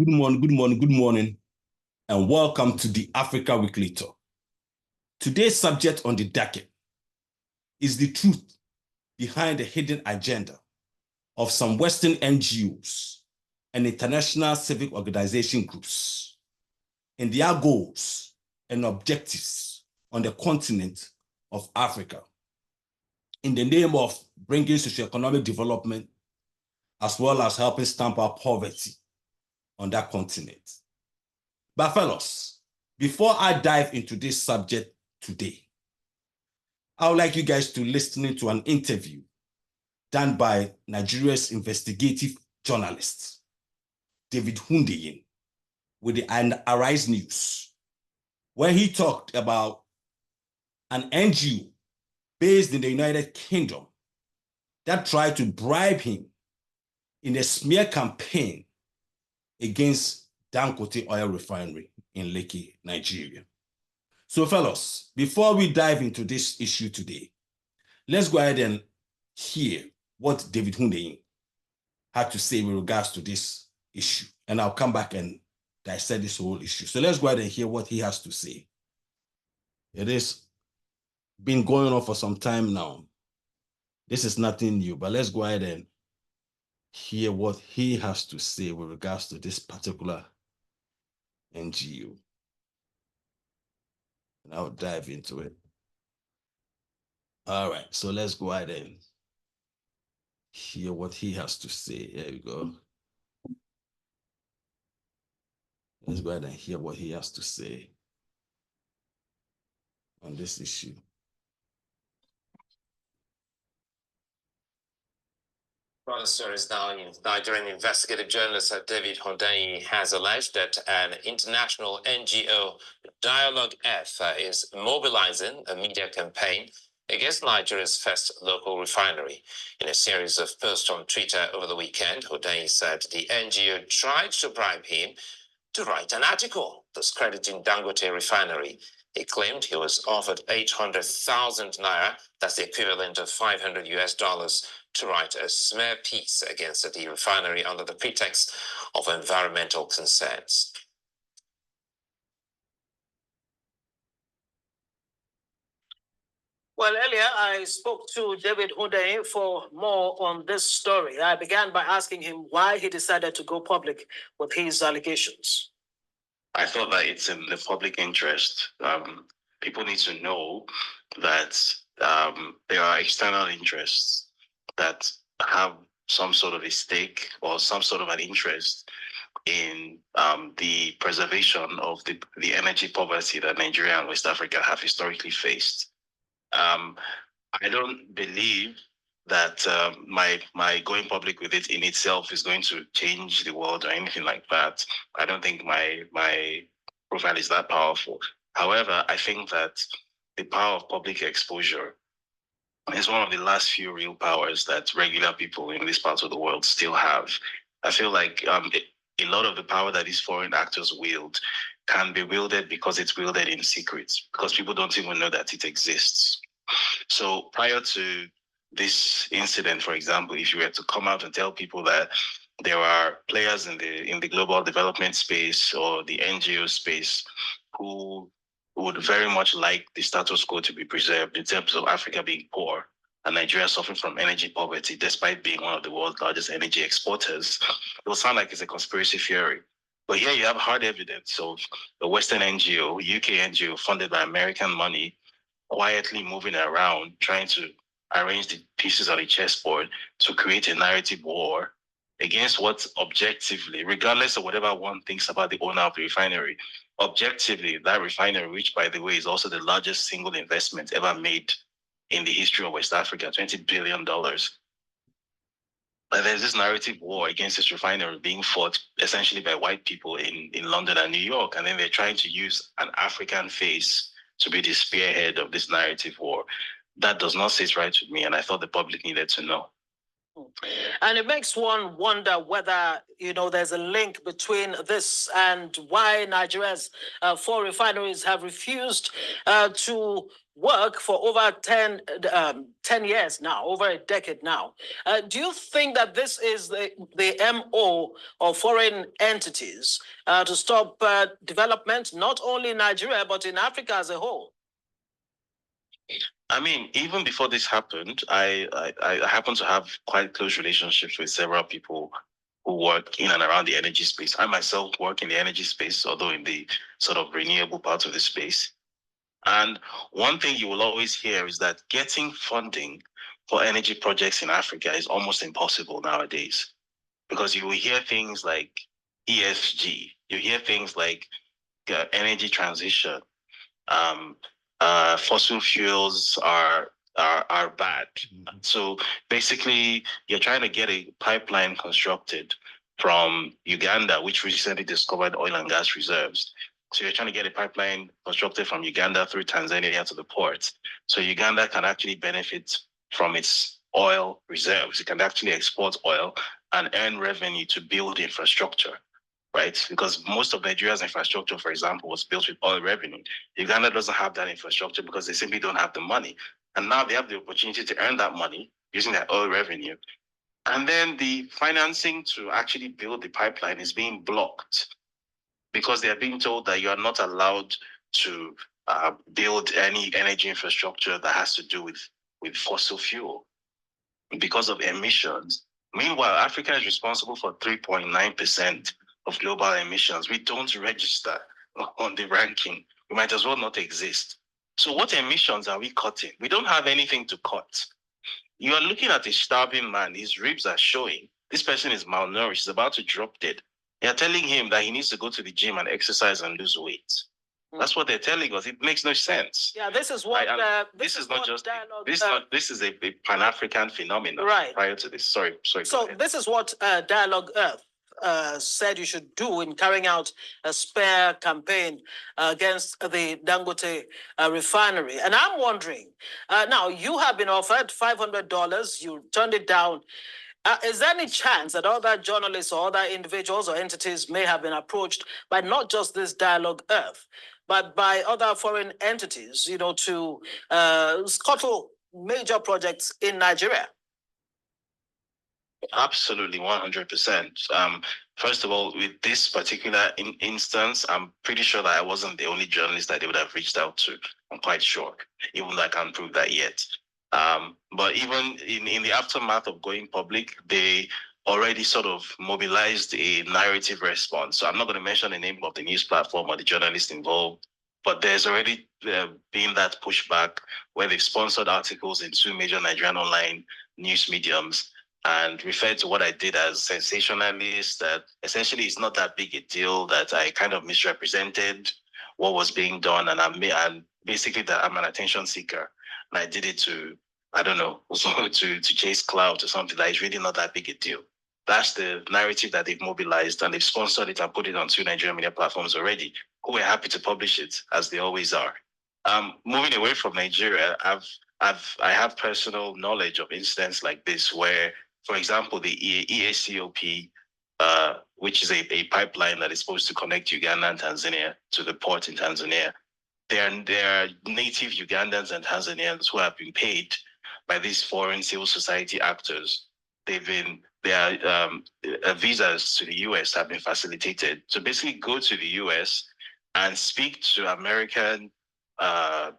Good morning, and welcome to the Africa Weekly Talk. Today's subject on the docket is the truth behind the hidden agenda of some Western NGOs and international civic organization groups and their goals and objectives on the continent of Africa in the name of bringing socioeconomic development as well as helping stamp out poverty on that continent. But fellows, before I dive into this subject today, I would like you guys to listen to an interview done by Nigeria's investigative journalist, David HUNDEYIN, with the Arise News, where he talked about an NGO based in the United Kingdom that tried to bribe him in a smear campaign against DANGOTE oil refinery in Lekki, Nigeria. So fellas, before we dive into this issue today, let's go ahead and hear what David HUNDEYIN had to say with regards to this issue. And I'll come back and dissect this whole issue. So let's go ahead and hear what he has to say. It has been going on for some time now. This is nothing new, but let's go ahead and hear what he has to say with regards to this particular NGO. And I'll dive into it. All right, so let's go ahead and hear what he has to say. Here we go. Let's go ahead and hear what he has to say on this issue. Producer is now Nigerian investigative journalist David HUNDEYIN has alleged that an international NGO, Dialogue F, is mobilizing a media campaign against Nigeria's first local refinery. In a series of posts on Twitter over the weekend, HUNDEYIN said the NGO tried to bribe him to write an article discrediting Dangote refinery. He claimed he was offered 800,000 naira, that's the equivalent of $500 to write a smear piece against the refinery under the pretext of environmental concerns. Well, earlier I spoke to David HUNDEYIN for more on this story. I began by asking him why he decided to go public with his allegations. I thought that it's in the public interest. People need to know that there are external interests that have some sort of a stake or some sort of an interest in the preservation of the energy poverty that Nigeria and West Africa have historically faced. I don't believe that my going public with it in itself is going to change the world or anything like that. I don't think my profile is that powerful. However, I think that the power of public exposure is one of the last few real powers that regular people in this part of the world still have. I feel like a lot of the power that these foreign actors wield can be wielded because it's wielded in secret, because people don't even know that it exists. So prior to this incident, for example, if you were to come out and tell people that there are players in the global development space or the NGO space who would very much like the status quo to be preserved in terms of Africa being poor and Nigeria suffering from energy poverty, despite being one of the world's largest energy exporters, it will sound like it's a conspiracy theory. But here you have hard evidence of a Western NGO, UK NGO funded by American money, quietly moving around, trying to arrange the pieces on a chessboard to create a narrative war against what objectively, regardless of whatever one thinks about the owner of the refinery, objectively, that refinery, which by the way is also the largest single investment ever made in the history of West Africa, $20 billion. But there's this narrative war against this refinery being fought essentially by white people in London and New York. And then they're trying to use an African face to be the spearhead of this narrative war. That does not sit right with me, and I thought the public needed to know. And it makes one wonder whether, there's a link between this and why Nigeria's 4 refineries have refused to work for over 10 years now, over a decade now. Do you think that this is the MO of foreign entities to stop development, not only in Nigeria, but in Africa as a whole? I mean, even before this happened, I happen to have quite close relationships with several people who work in and around the energy space. I myself work in the energy space, although in the sort of renewable part of the space. And one thing you will always hear is that getting funding for energy projects in Africa is almost impossible nowadays, because you will hear things like ESG, you hear things like energy transition, fossil fuels are bad. Mm-hmm. So basically, you're trying to get a pipeline constructed from Uganda, which recently discovered oil and gas reserves. So you're trying to get a pipeline constructed from Uganda through Tanzania to the port. So Uganda can actually benefit from its oil reserves. It can actually export oil and earn revenue to build infrastructure, right? Because most of Nigeria's infrastructure, for example, was built with oil revenue. Uganda doesn't have that infrastructure because they simply don't have the money. And now they have the opportunity to earn that money using their oil revenue. And then the financing to actually build the pipeline is being blocked because they are being told that you are not allowed to build any energy infrastructure that has to do with fossil fuel because of emissions. Meanwhile, Africa is responsible for 3.9% of global emissions. We don't register on the ranking. We might as well not exist. So what emissions are we cutting? We don't have anything to cut. You are looking at a starving man. His ribs are showing. This person is malnourished. He's about to drop dead. You're telling him that he needs to go to the gym and exercise and lose weight. That's what they're telling us. It makes no sense. Yeah, this is what this is not just dialogue. This is a Pan-African phenomenon. Right. Prior to this, sorry. So this is what Dialogue Earth said you should do in carrying out a spare campaign against the Dangote refinery. And I'm wondering, now you have been offered $500, you turned it down. Is there any chance that other journalists or other individuals or entities may have been approached by not just this Dialogue Earth, but by other foreign entities, to scuttle major projects in Nigeria? Absolutely, 100%. First of all, with this particular instance, I'm pretty sure that I wasn't the only journalist that they would have reached out to. I'm quite sure, even though I can't prove that yet. But even in the aftermath of going public, they already sort of mobilized a narrative response. So I'm not going to mention the name of the news platform or the journalist involved, but there's already been that pushback where they've sponsored articles in 2 major Nigerian online news mediums and referred to what I did as sensationalist, that essentially it's not that big a deal, that I kind of misrepresented what was being done, and basically that I'm an attention seeker. And I did it to, I don't know, to chase clout or something. That is really not that big a deal. That's the narrative that they've mobilized, and they've sponsored it and put it on 2 Nigerian media platforms already, who are happy to publish it, as they always are. Moving away from Nigeria, I have personal knowledge of incidents like this where, for example, the EACOP, which is a pipeline that is supposed to connect Uganda and Tanzania to the port in Tanzania, there are native Ugandans and Tanzanians who have been paid by these foreign civil society actors. Their visas to the US have been facilitated to basically go to the US and speak to American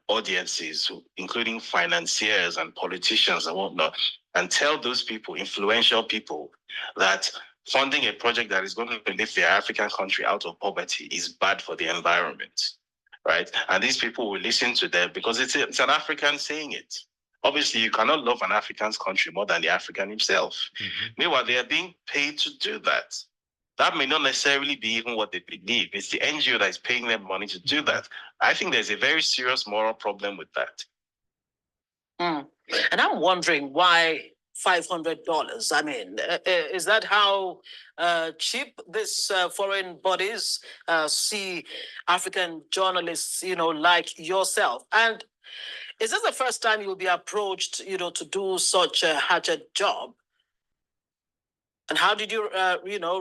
audiences, including financiers and politicians and whatnot, and tell those people, influential people, that funding a project that is going to lift their African country out of poverty is bad for the environment, right? And these people will listen to them because it's an African saying it. Obviously, you cannot love an African's country more than the African himself. Mm-hmm. Meanwhile, they are being paid to do that. That may not necessarily be even what they believe. It's the NGO that is paying them money to do that. I think there's a very serious moral problem with that. And I'm wondering why $500. I mean, is that how cheap these foreign bodies see African journalists, like yourself? And is this the first time you'll be approached, to do such a hatchet job? And how did you,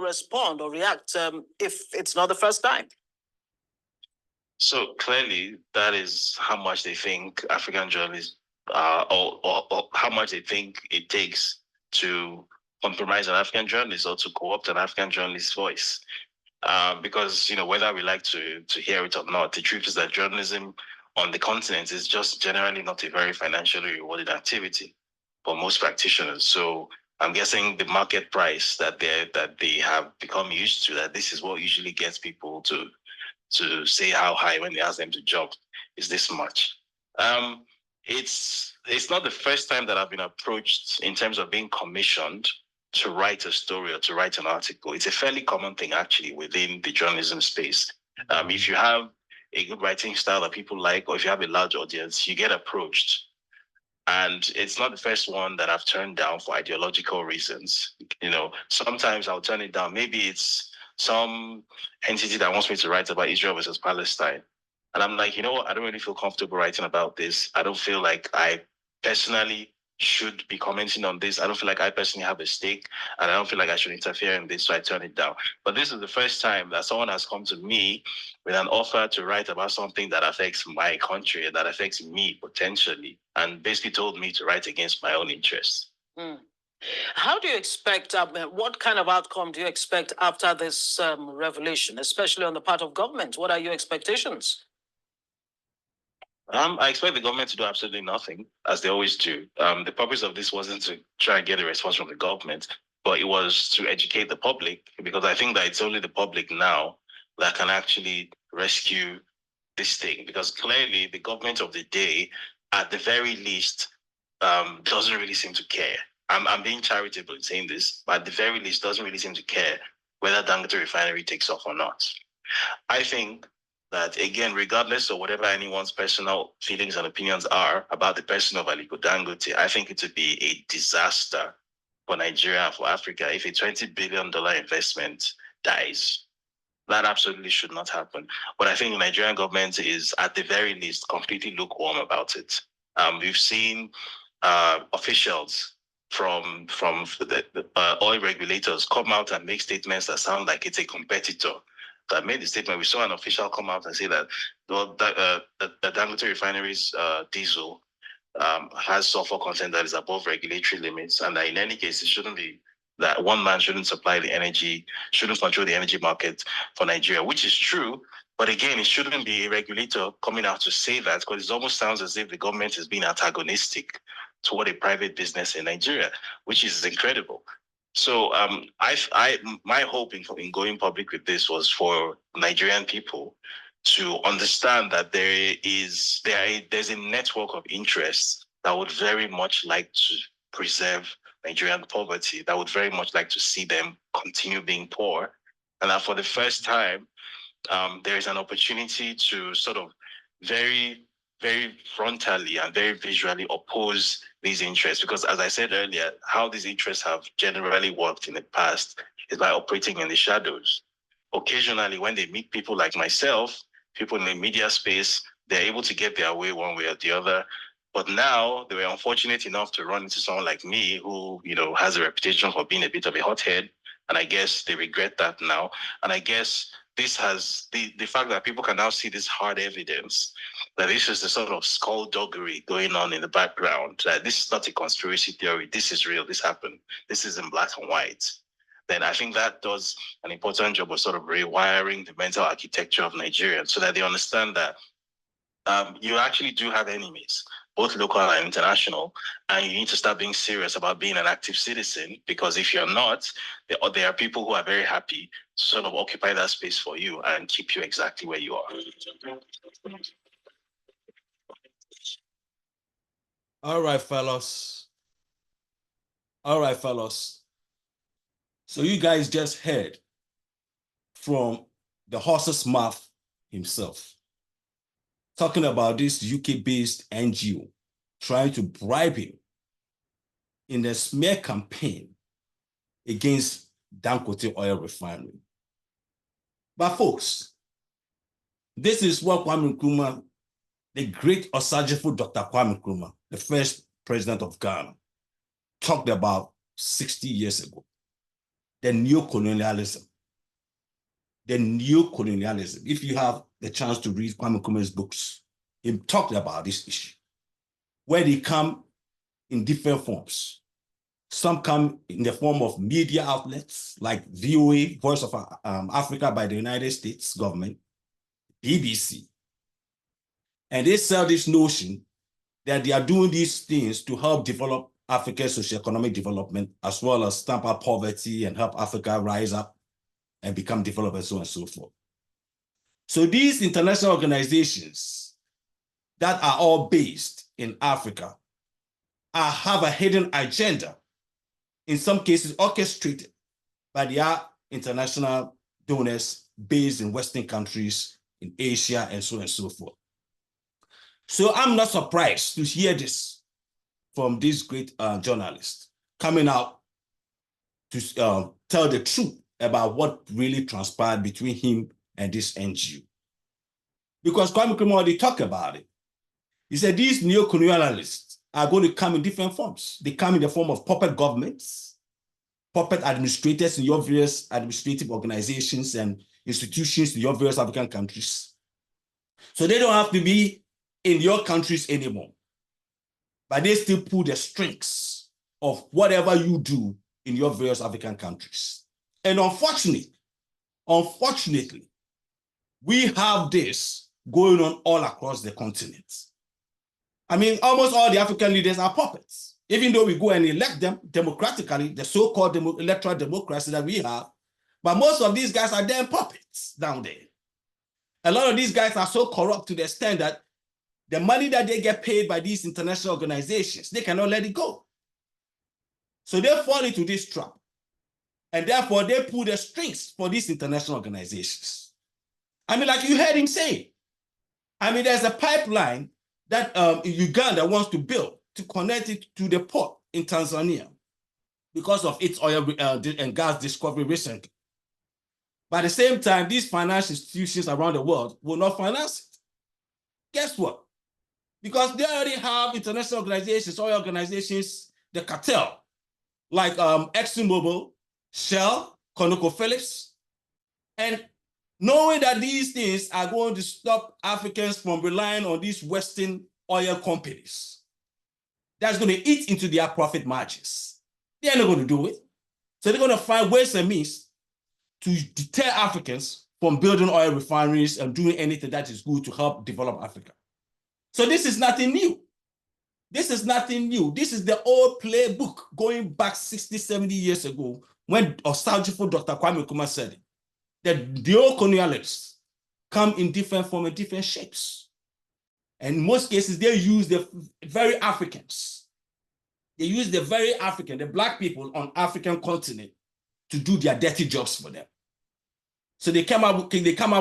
respond or react if it's not the first time? So clearly, that is how much they think African journalists, or how much they think it takes to compromise an African journalist or to co-opt an African journalist's voice. Because whether we like to hear it or not, the truth is that journalism on the continent is just generally not a very financially rewarded activity for most practitioners. So I'm guessing the market price that they have become used to, that this is what usually gets people to say how high when they ask them to jump, is this much. It's not the first time that I've been approached in terms of being commissioned to write a story or to write an article. It's a fairly common thing actually within the journalism space. If you have a good writing style that people like, or if you have a large audience, you get approached. And it's not the first one that I've turned down for ideological reasons. Sometimes I'll turn it down. Maybe it's some entity that wants me to write about Israel versus Palestine. And I'm like, what? I don't really feel comfortable writing about this. I don't feel like I personally should be commenting on this. I don't feel like I personally have a stake, and I don't feel like I should interfere in this, so I turn it down. But this is the first time that someone has come to me with an offer to write about something that affects my country and that affects me potentially, and basically told me to write against my own interests. How do you expect, what kind of outcome do you expect after this revelation, especially on the part of government? What are your expectations? I expect the government to do absolutely nothing, as they always do. The purpose of this wasn't to try and get a response from the government, but it was to educate the public, because I think that it's only the public now that can actually rescue this thing, because clearly the government of the day, at the very least, doesn't really seem to care. I'm being charitable in saying this, but at the very least doesn't really seem to care whether Dangote Refinery takes off or not. I think that, again, regardless of whatever anyone's personal feelings and opinions are about the person of Aliko Dangote, I think it would be a disaster for Nigeria and for Africa if a $20 billion investment dies. That absolutely should not happen. But I think the Nigerian government is, at the very least, completely lukewarm about it. We've seen officials from the oil regulators come out and make statements that sound like it's a competitor that made the statement. We saw an official come out and say that the Dangote Refinery's diesel has sulfur content that is above regulatory limits, and that in any case, it shouldn't be that one man shouldn't supply the energy, shouldn't control the energy market for Nigeria, which is true. But again, it shouldn't be a regulator coming out to say that, because it almost sounds as if the government is being antagonistic toward a private business in Nigeria, which is incredible. So my hope in going public with this was for Nigerian people to understand that there's a network of interests that would very much like to preserve Nigerian poverty, that would very much like to see them continue being poor, and that for the first time, there is an opportunity to sort of very, very frontally and very visually oppose these interests. Because as I said earlier, how these interests have generally worked in the past is by operating in the shadows. Occasionally, when they meet people like myself, people in the media space, they're able to get their way one way or the other. But now they were unfortunate enough to run into someone like me who, has a reputation for being a bit of a hothead. And I guess they regret that now. And I guess this has the fact that people can now see this hard evidence that this is the sort of skullduggery going on in the background, that this is not a conspiracy theory, this is real, this happened, this is in black and white, then I think that does an important job of sort of rewiring the mental architecture of Nigerians so that they understand that you actually do have enemies, both local and international, and you need to start being serious about being an active citizen, because if you're not, there are people who are very happy to sort of occupy that space for you and keep you exactly where you are. All right, fellas. So you guys just heard from the horse's mouth himself, talking about this UK-based NGO trying to bribe him in a smear campaign against Dangote Oil Refinery. But folks, this is what Kwame Nkrumah, the great Osajifo Dr. Kwame Nkrumah, the first president of Ghana, talked about 60 years ago. the neocolonialism. The neocolonialism. If you have the chance to read Kwame Nkrumah's books, he talked about this issue, where they come in different forms. Some come in the form of media outlets like VOA, Voice of Africa by the United States government, BBC. And they sell this notion that they are doing these things to help develop Africa's socioeconomic development, as well as stamp out poverty and help Africa rise up and become developed and so on and so forth. So these international organizations that are all based in Africa have a hidden agenda, in some cases orchestrated by their international donors based in Western countries, in Asia, and so on and so forth. So I'm not surprised to hear this from this great journalist coming out to tell the truth about what really transpired between him and this NGO. Because Kwame Nkrumah already talked about it. He said these neo-colonialists are going to come in different forms. They come in the form of puppet governments, puppet administrators in your various administrative organizations and institutions in your various African countries. So they don't have to be in your countries anymore, but they still pull the strings of whatever you do in your various African countries. And unfortunately, we have this going on all across the continent. I mean, almost all the African leaders are puppets. Even though we go and elect them democratically, the so-called electoral democracy that we have, but most of these guys are damn puppets down there. A lot of these guys are so corrupt to the extent that the money that they get paid by these international organizations, they cannot let it go. So they fall into this trap. And therefore, they pull the strings for these international organizations. I mean, like you heard him say, I mean, there's a pipeline that Uganda wants to build to connect it to the port in Tanzania because of its oil and gas discovery recently. But at the same time, these financial institutions around the world will not finance it. Guess what? Because they already have international organizations, oil organizations, the cartel, like ExxonMobil, Shell, ConocoPhillips, and knowing that these things are going to stop Africans from relying on these Western oil companies, that's going to eat into their profit margins. They're not going to do it. So they're going to find ways and means to deter Africans from building oil refineries and doing anything that is good to help develop Africa. So this is nothing new. This is nothing new. This is the old playbook going back 60, 70 years ago when nostalgicful Dr. Kwame Nkrumah said it, that the old colonialists come in different forms and different shapes. And in most cases, they use the very Africans. They use the very African, the black people on African continent to do their dirty jobs for them. So they come up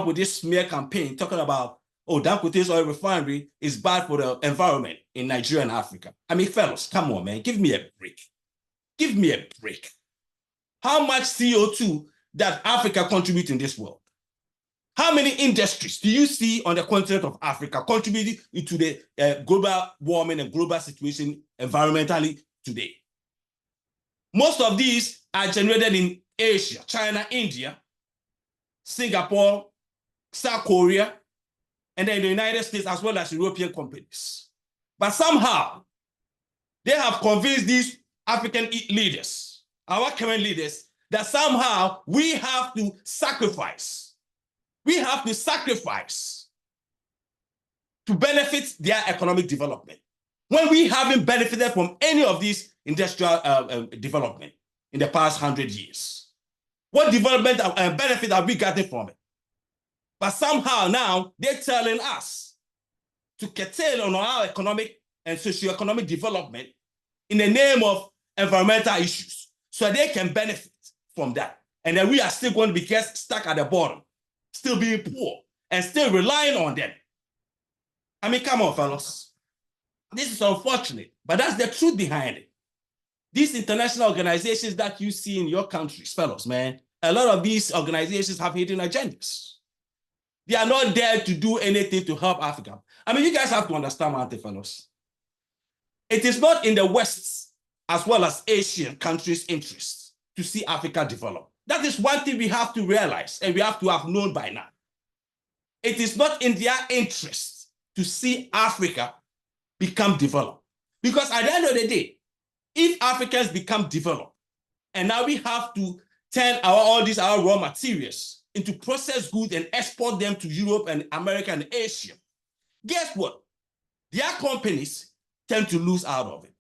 with this smear campaign talking about, oh, Dangote's oil refinery is bad for the environment in Nigeria and Africa. I mean, fellas, come on, man, give me a break. Give me a break. How much CO2 does Africa contribute in this world? How many industries do you see on the continent of Africa contributing to the global warming and global situation environmentally today? Most of these are generated in Asia, China, India, Singapore, South Korea, and then the United States, as well as European companies. But somehow, they have convinced these African leaders, our current leaders, that somehow we have to sacrifice. We have to sacrifice to benefit their economic development, when we haven't benefited from any of these industrial development in the past 100 years. What development and benefit have we gotten from it? But somehow now they're telling us to curtail on our economic and socioeconomic development in the name of environmental issues, so they can benefit from that. And then we are still going to be stuck at the bottom, still being poor and still relying on them. I mean, come on, fellas. This is unfortunate, but that's the truth behind it. These international organizations that you see in your countries, fellas, man, a lot of these organizations have hidden agendas. They are not there to do anything to help Africa. I mean, you guys have to understand, aren't you, fellas? It is not in the West's as well as Asian countries' interests to see Africa develop. That is one thing we have to realize and we have to have known by now. It is not in their interest to see Africa become developed. Because at the end of the day, if Africans become developed, and now we have to turn all these raw materials into processed goods and export them to Europe and America and Asia, guess what? Their companies tend to lose out of it.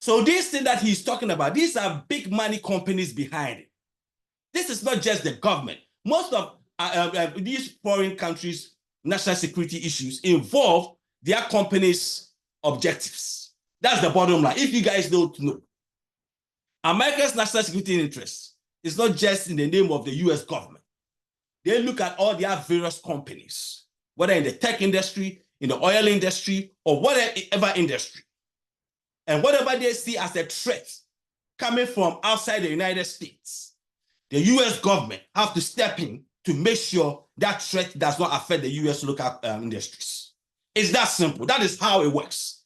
So this thing that he's talking about, these are big money companies behind it. This is not just the government. Most of these foreign countries' national security issues involve their companies' objectives. That's the bottom line. If you guys don't know, America's national security interests is not just in the name of the US government. They look at all their various companies, whether in the tech industry, in the oil industry, or whatever industry. And whatever they see as a threat coming from outside the United States, the US government have to step in to make sure that threat does not affect the US local industries. It's that simple. That is how it works.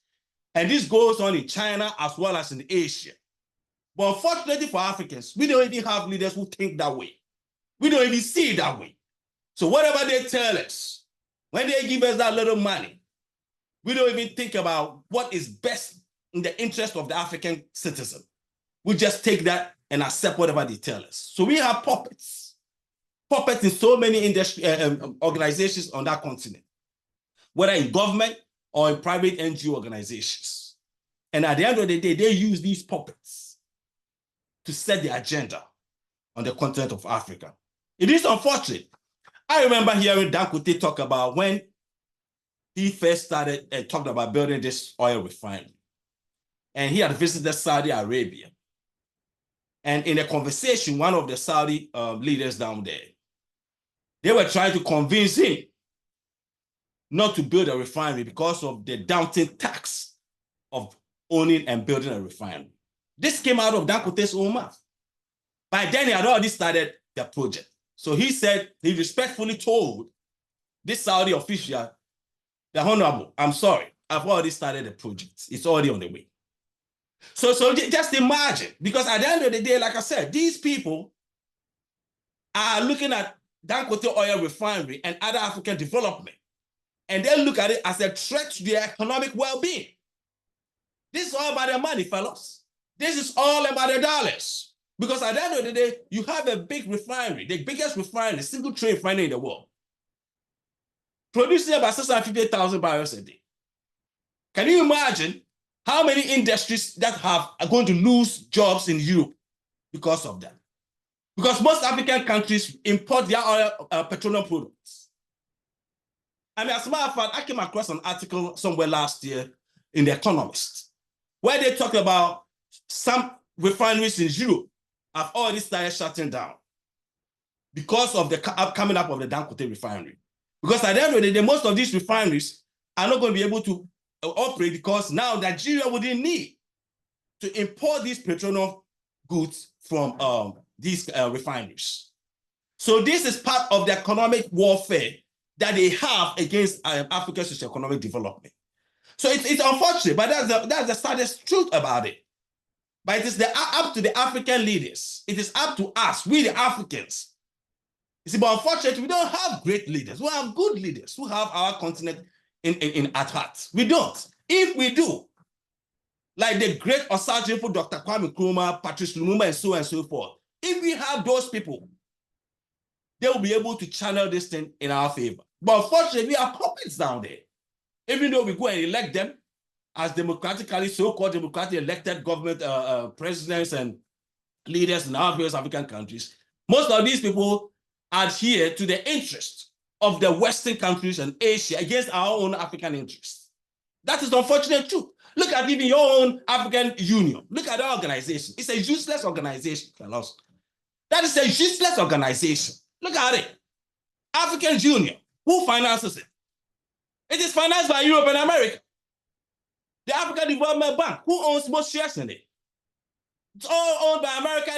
And this goes on in China as well as in Asia. But unfortunately for Africans, we don't even have leaders who think that way. We don't even see it that way. So whatever they tell us, when they give us that little money, we don't even think about what is best in the interest of the African citizen. We just take that and accept whatever they tell us. So we have puppets in so many industry organizations on that continent, whether in government or in private NGO organizations. And at the end of the day, they use these puppets to set the agenda on the continent of Africa. It is unfortunate. I remember hearing Dangote talk about when he first started and talked about building this oil refinery. And he had visited Saudi Arabia. And in a conversation, one of the Saudi leaders down there, they were trying to convince him not to build a refinery because of the daunting tax of owning and building a refinery. This came out of Dangote's own mouth. By then, he had already started the project. So he said, he respectfully told this Saudi official, the Honorable, I'm sorry, I've already started the project. It's already on the way. So just imagine, because at the end of the day, like I said, these people are looking at Dangote oil refinery and other African development, and they look at it as a threat to their economic well-being. This is all about the money, fellas. This is all about the dollars. Because at the end of the day, you have a big refinery, the biggest refinery, single train refinery in the world, producing about 650,000 barrels a day. Can you imagine how many industries that are going to lose jobs in Europe because of that? Because most African countries import their oil, petroleum products. I mean, as a matter of fact, I came across an article somewhere last year in The Economist, where they talk about some refineries in Europe have already started shutting down because of the coming up of the Dangote refinery. Because at the end of the day, most of these refineries are not going to be able to operate because now Nigeria wouldn't need to import these petroleum goods from these refineries. So this is part of the economic warfare that they have against Africa's socio-economic development. So it's unfortunate, but that's the saddest truth about it. But it is up to the African leaders. It is up to us, we the Africans. You see, but unfortunately, we don't have great leaders. We have good leaders who have our continent at heart. We don't. If we do, like the great Osajifo, Dr. Kwame Nkrumah, Patrice Lumumba, and so forth, if we have those people, they will be able to channel this thing in our favor. But unfortunately, we have puppets down there. Even though we go and elect them as democratically, so-called democratically elected government presidents and leaders in our various African countries, most of these people adhere to the interests of the Western countries and Asia against our own African interests. That is the unfortunate truth. Look at even your own African Union. Look at the organization. It's a useless organization, fellows. That is a useless organization. Look at it. African Union. Who finances it? It is financed by Europe and America. The African Development Bank. Who owns most shares in it? It's all owned by America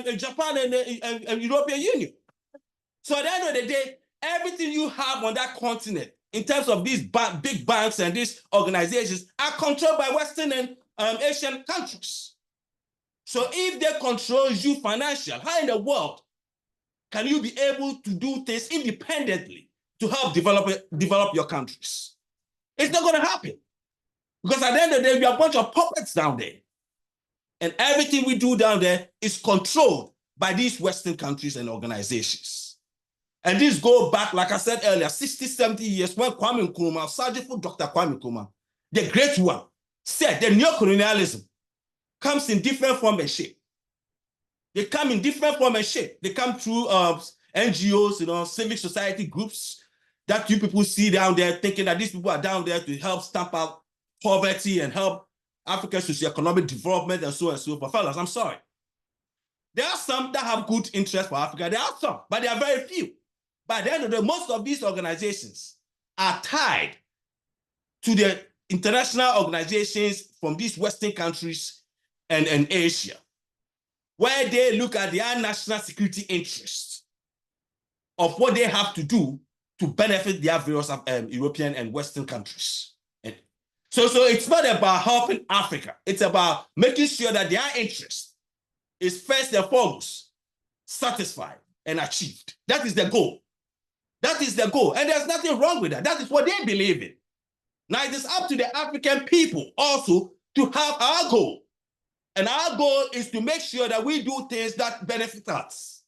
and Japan and the European Union. So at the end of the day, everything you have on that continent in terms of these big banks and these organizations are controlled by Western and Asian countries. So if they control you financially, how in the world can you be able to do things independently to help develop your countries? It's not going to happen. Because at the end of the day, we are a bunch of puppets down there. And everything we do down there is controlled by these Western countries and organizations. And this goes back, like I said earlier, 60, 70 years when Kwame Nkrumah, Sergeant for Dr. Kwame Nkrumah, the great one, said that neocolonialism comes in different form and shape. They come in different form and shape. They come through NGOs, civic society groups that you people see down there, thinking that these people are down there to help stamp out poverty and help Africa's socioeconomic development and so on and so forth. Fellas, I'm sorry. There are some that have good interest for Africa. There are some, but there are very few. By the end of the day, most of these organizations are tied to the international organizations from these Western countries and Asia, where they look at their national security interests of what they have to do to benefit their various European and Western countries. And so it's not about helping Africa. It's about making sure that their interest is first and foremost satisfied and achieved. That is the goal. That is the goal. And there's nothing wrong with that. That is what they believe in. Now, it is up to the African people also to have our goal. And our goal is to make sure that we do things that benefit us.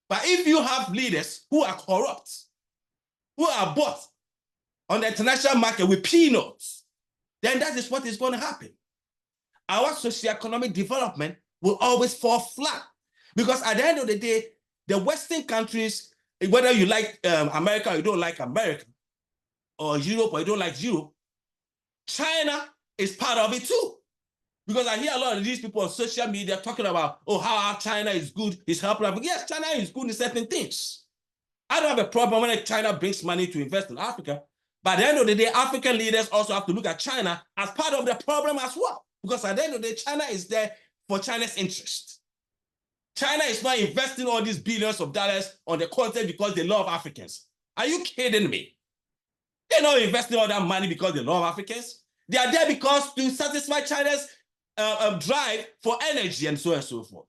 But if you have leaders who are corrupt, who are bought on the international market with peanuts, then that is what is going to happen. Our socioeconomic development will always fall flat. Because at the end of the day, the Western countries, whether you like America or you don't like America, or Europe or you don't like Europe, China is part of it too. Because I hear a lot of these people on social media talking about, oh, how China is good, is helping Africa. Yes, China is good in certain things. I don't have a problem when China brings money to invest in Africa. But at the end of the day, African leaders also have to look at China as part of the problem as well. Because at the end of the day, China is there for China's interest. China is not investing all these billions of dollars on the continent because they love Africans. Are you kidding me? They're not investing all that money because they love Africans. They are there because to satisfy China's drive for energy and so on and so forth.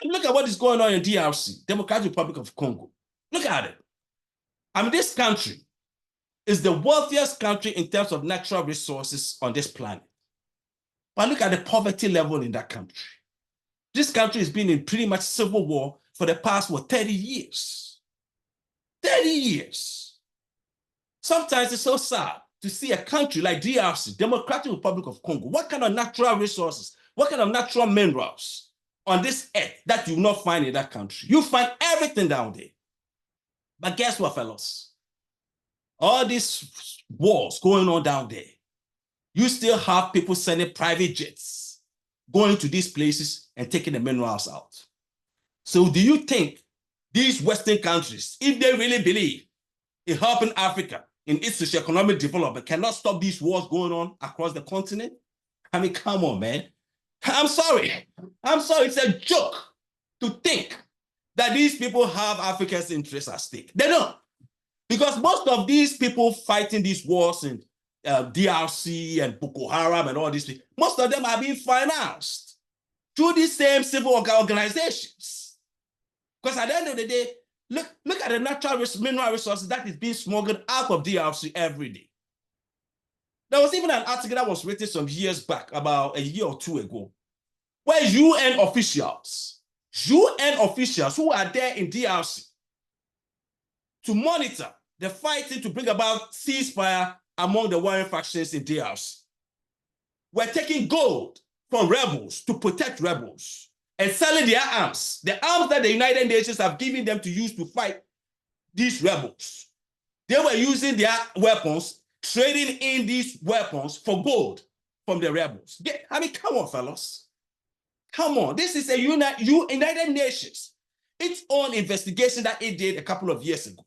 And look at what is going on in DRC, Democratic Republic of Congo. Look at it. I mean, this country is the wealthiest country in terms of natural resources on this planet. But look at the poverty level in that country. This country has been in pretty much civil war for the past, 30 years? 30 years. Sometimes it's so sad to see a country like DRC, Democratic Republic of Congo. What kind of natural resources, what kind of natural minerals on this earth that you will not find in that country? You find everything down there. But guess what, fellas? All these wars going on down there, you still have people sending private jets going to these places and taking the minerals out. So do you think these Western countries, if they really believe in helping Africa in its socioeconomic development, cannot stop these wars going on across the continent? I mean, come on, man. I'm sorry. It's a joke to think that these people have Africa's interests at stake. They don't. Because most of these people fighting these wars in DRC and Boko Haram and all these things, most of them are being financed through these same civil organizations. Because at the end of the day, look at the natural mineral resources that is being smuggled out of DRC every day. There was even an article that was written some years back, about a year or two ago, where UN officials who are there in DRC to monitor the fighting to bring about ceasefire among the warring factions in DRC were taking gold from rebels to protect rebels and selling their arms, the arms that the United Nations have given them to use to fight these rebels. They were using their weapons, trading in these weapons for gold from the rebels. I mean, come on, fellas. Come on. This is a United Nations, its own investigation that it did a couple of years ago,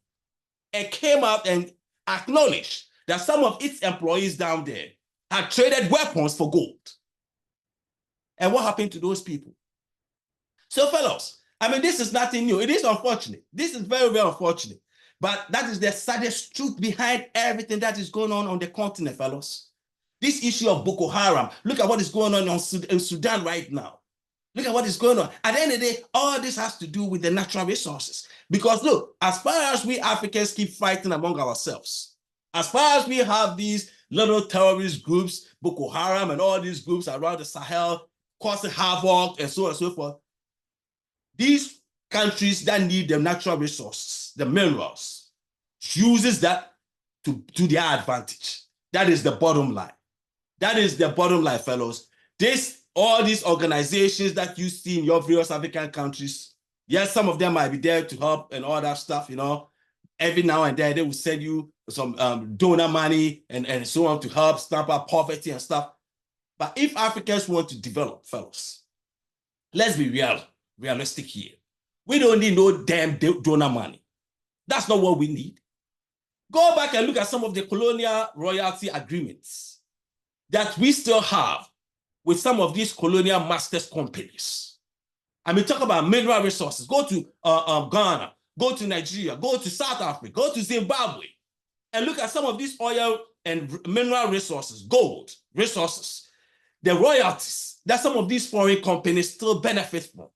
and came out and acknowledged that some of its employees down there had traded weapons for gold. And what happened to those people? So, fellows, I mean, this is nothing new. It is unfortunate. This is very, very unfortunate. But that is the saddest truth behind everything that is going on the continent, fellows. This issue of Boko Haram, look at what is going on in Sudan right now. Look at what is going on. At the end of the day, all this has to do with the natural resources. Because look, as far as we Africans keep fighting among ourselves, as far as we have these little terrorist groups, Boko Haram and all these groups around the Sahel, causing havoc and so on and so forth, these countries that need the natural resources, the minerals, uses that to their advantage. That is the bottom line. That is the bottom line, fellows. All these organizations that you see in your various African countries, yes, some of them might be there to help and all that stuff, you know. Every now and then they will send you some donor money and so on to help stamp out poverty and stuff. But if Africans want to develop, fellows, let's be realistic here. We don't need no damn donor money. That's not what we need. Go back and look at some of the colonial royalty agreements that we still have with some of these colonial masters companies. I mean, talk about mineral resources. Go to Ghana, go to Nigeria, go to South Africa, go to Zimbabwe, and look at some of these oil and mineral resources, gold resources, the royalties that some of these foreign companies still benefit from.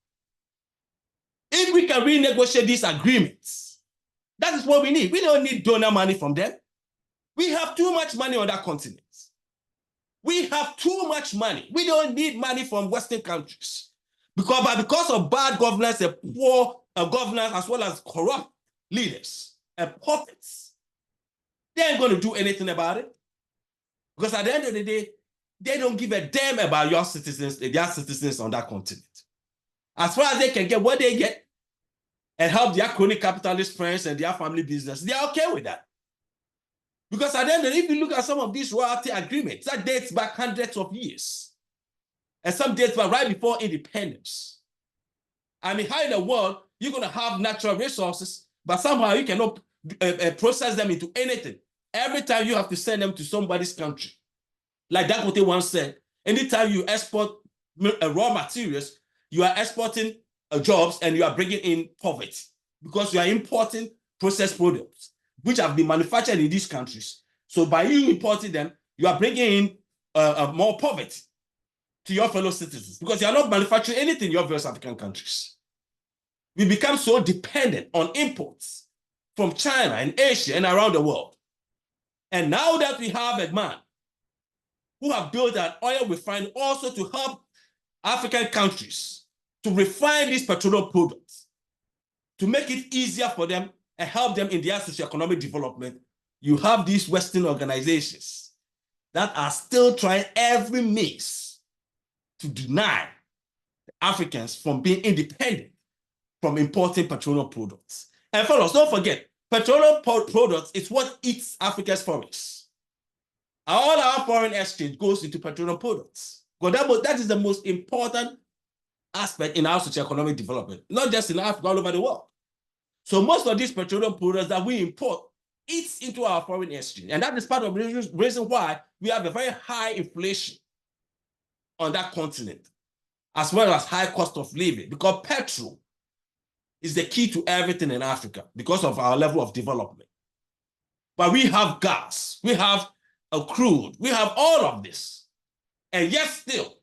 If we can renegotiate these agreements, that is what we need. We don't need donor money from them. We have too much money on that continent. We have too much money. We don't need money from Western countries. Because of bad governance and poor governance, as well as corrupt leaders and puppets, they ain't going to do anything about it. Because at the end of the day, they don't give a damn about your citizens, their citizens on that continent. As far as they can get what they get and help their crony capitalist friends and their family business, they're okay with that. Because at the end of the day, if you look at some of these royalty agreements, that dates back hundreds of years. And some dates back right before independence. I mean, how in the world you're going to have natural resources, but somehow you cannot process them into anything? Every time you have to send them to somebody's country. Like Dangote once said, anytime you export raw materials, you are exporting jobs and you are bringing in poverty because you are importing processed products, which have been manufactured in these countries. So by you importing them, you are bringing in more poverty to your fellow citizens because you are not manufacturing anything in your various African countries. We become so dependent on imports from China and Asia and around the world. And now that we have a man who have built an oil refinery also to help African countries to refine these petroleum products, to make it easier for them and help them in their socioeconomic development, you have these Western organizations that are still trying every means to deny Africans from being independent from importing petroleum products. And fellows, don't forget, petroleum products is what eats Africa's forests. All our foreign exchange goes into petroleum products. Because that is the most important aspect in our socioeconomic development, not just in Africa, all over the world. So most of these petroleum products that we import eats into our foreign exchange. And that is part of the reason why we have a very high inflation on that continent, as well as high cost of living, because petrol is the key to everything in Africa because of our level of development. But we have gas, we have crude, we have all of this. And yet still,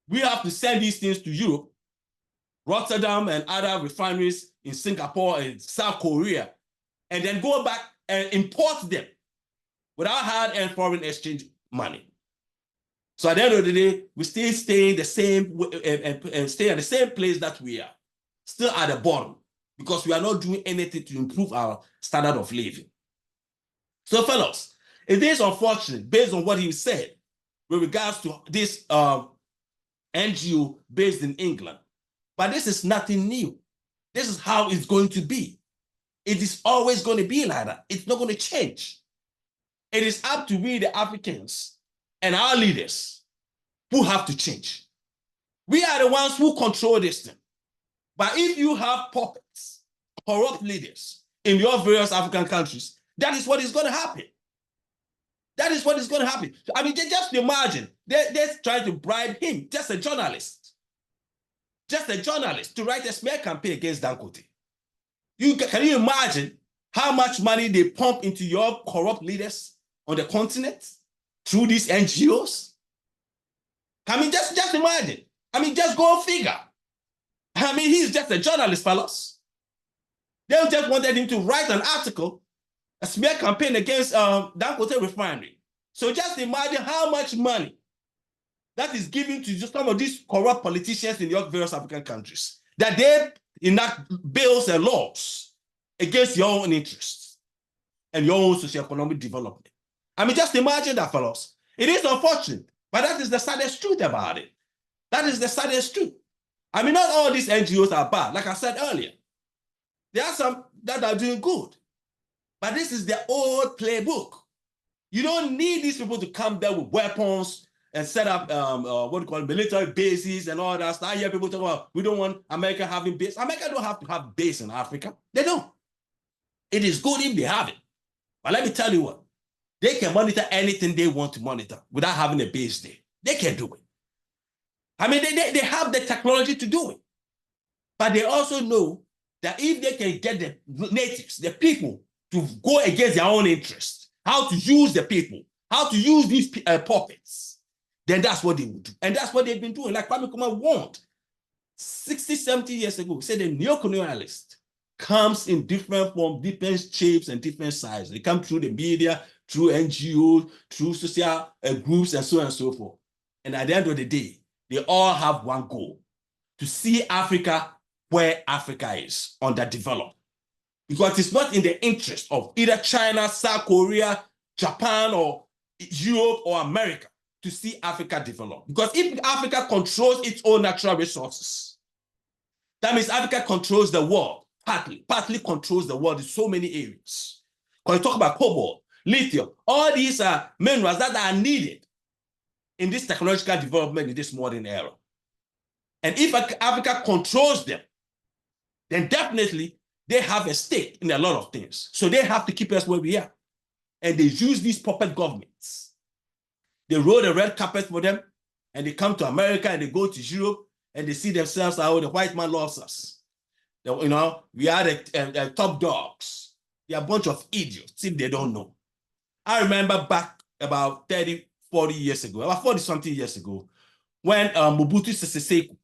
we have to send these things to Europe, Rotterdam and other refineries in Singapore and South Korea, and then go back and import them without hard-earned foreign exchange money. So at the end of the day, we still stay in the same and stay at the same place that we are, still at the bottom, because we are not doing anything to improve our standard of living. So fellows, it is unfortunate, based on what he said, with regards to this NGO based in England. But this is nothing new. This is how it's going to be. It is always going to be like that. It's not going to change. It is up to we, the Africans, and our leaders who have to change. We are the ones who control this thing. But if you have puppets, corrupt leaders in your various African countries, that is what is going to happen. That is what is going to happen. I mean, just imagine, they're trying to bribe him, just a journalist, to write a smear campaign against Dangote. Can you imagine how much money they pump into your corrupt leaders on the continent through these NGOs? I mean, just imagine. I mean, just go figure. I mean, he's just a journalist, fellas. They just wanted him to write an article, a smear campaign against Dangote refinery. So just imagine how much money that is given to just some of these corrupt politicians in the various African countries, that they enact bills and laws against your own interests and your own socio-economic development. I mean, just imagine that, fellows. It is unfortunate, but that is the saddest truth about it. That is the saddest truth. I mean, not all these NGOs are bad. Like I said earlier, there are some that are doing good, but this is the old playbook. You don't need these people to come there with weapons and set up what do you call it, military bases and all that stuff. I hear people talk about, we don't want America having base. America don't have to have base in Africa. They don't. It is good if they have it. But let me tell you what, they can monitor anything they want to monitor without having a base there. They can do it. I mean, they have the technology to do it. But they also know that if they can get the natives, the people, to go against their own interests, how to use the people, how to use these puppets, then that's what they would do. And that's what they've been doing. Like Kwame Nkrumah warned 60, 70 years ago, he said the neo-colonialist comes in different forms, different shapes, and different sizes. They come through the media, through NGOs, through social groups, and so on and so forth. And at the end of the day, they all have one goal: to see Africa where Africa is, underdeveloped. Because it's not in the interest of either China, South Korea, Japan, or Europe, or America to see Africa develop. Because if Africa controls its own natural resources, that means Africa controls the world, partly controls the world in so many areas. Because you talk about cobalt, lithium, all these are minerals that are needed in this technological development in this modern era. And if Africa controls them, then definitely they have a stake in a lot of things. So they have to keep us where we are. And they use these puppet governments. They roll the red carpet for them, and they come to America, and they go to Europe, and they see themselves, oh, the white man loves us. You know, we are the top dogs. They are a bunch of idiots if they don't know. I remember back about 30, 40 years ago, about 40-something years ago, when Mobutu Sese Seko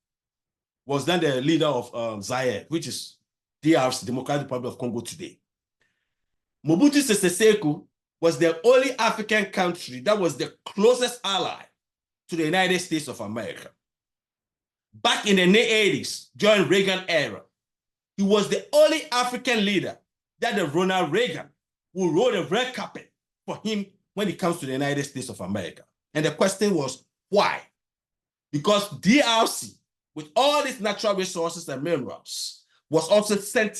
was then the leader of Zaire, which is DRC, Democratic Republic of Congo today. Mobutu Sese Seko was the only African country that was the closest ally to the United States of America. Back in the 80s, during Reagan era, he was the only African leader that the Ronald Reagan would roll the red carpet for him when it comes to the United States of America. And the question was, why? Because DRC, with all its natural resources and minerals, was also sent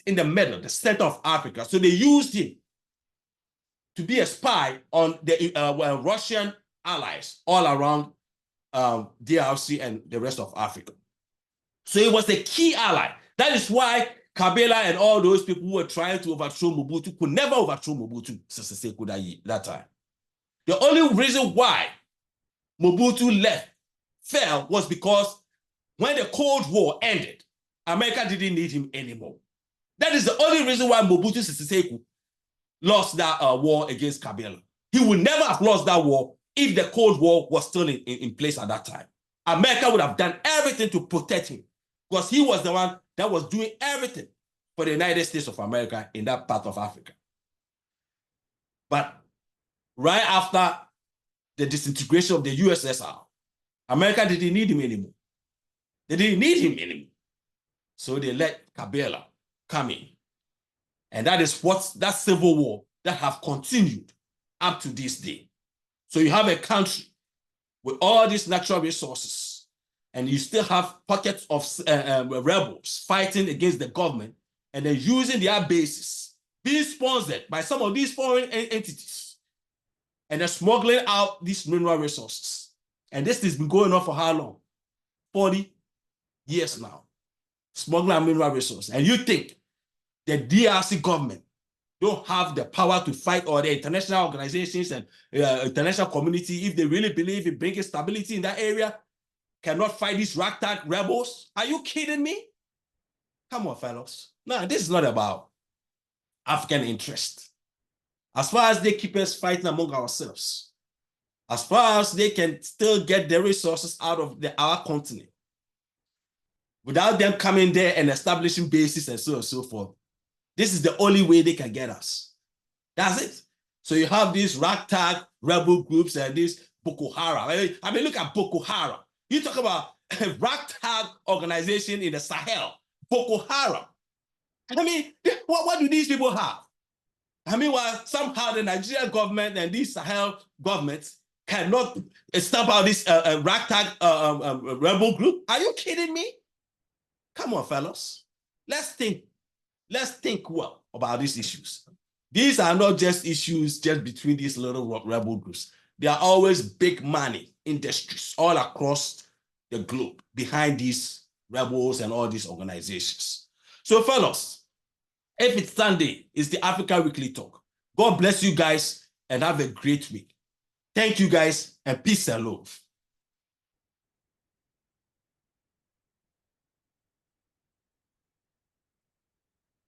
in the middle, the center of Africa. So they used him to be a spy on the Russian allies all around DRC and the rest of Africa. So he was a key ally. That is why Kabila and all those people who were trying to overthrow Mobutu could never overthrow Mobutu Sese Seko that time. The only reason why Mobutu fell was because when the Cold War ended, America didn't need him anymore. That is the only reason why Mobutu Sese Seko lost that war against Kabila. He would never have lost that war if the Cold War was still in place at that time. America would have done everything to protect him because he was the one that was doing everything for the United States of America in that part of Africa. But right after the disintegration of the USSR, America didn't need him anymore. They didn't need him anymore. So they let Kabila come in. And that is what that civil war that have continued up to this day. So you have a country with all these natural resources, and you still have pockets of rebels fighting against the government, and then using their bases, being sponsored by some of these foreign entities, and they're smuggling out these mineral resources. And this has been going on for how long? 40 years now. Smuggling out mineral resources. And you think the DRC government don't have the power to fight, or the international organizations and international community, if they really believe in bringing stability in that area, cannot fight these ragtag rebels? Are you kidding me? Come on, fellows. No, this is not about African interest. As far as they keep us fighting among ourselves, as far as they can still get the resources out of our continent, without them coming there and establishing bases and so on and so forth. This is the only way they can get us. That's it. So you have these ragtag rebel groups and this Boko Haram. I mean, look at Boko Haram. You talk about a ragtag organization in the Sahel, Boko Haram. I mean, what do these people have? I mean, well, somehow the Nigerian government and these Sahel governments cannot stamp out this ragtag rebel group. Are you kidding me? Come on, fellas. Let's think well about these issues. These are not just issues just between these little rebel groups. There are always big money industries all across the globe behind these rebels and all these organizations. So, fellas, if it's Sunday, it's the Africa Weekly Talk. God bless you guys and have a great week. Thank you guys and peace and love.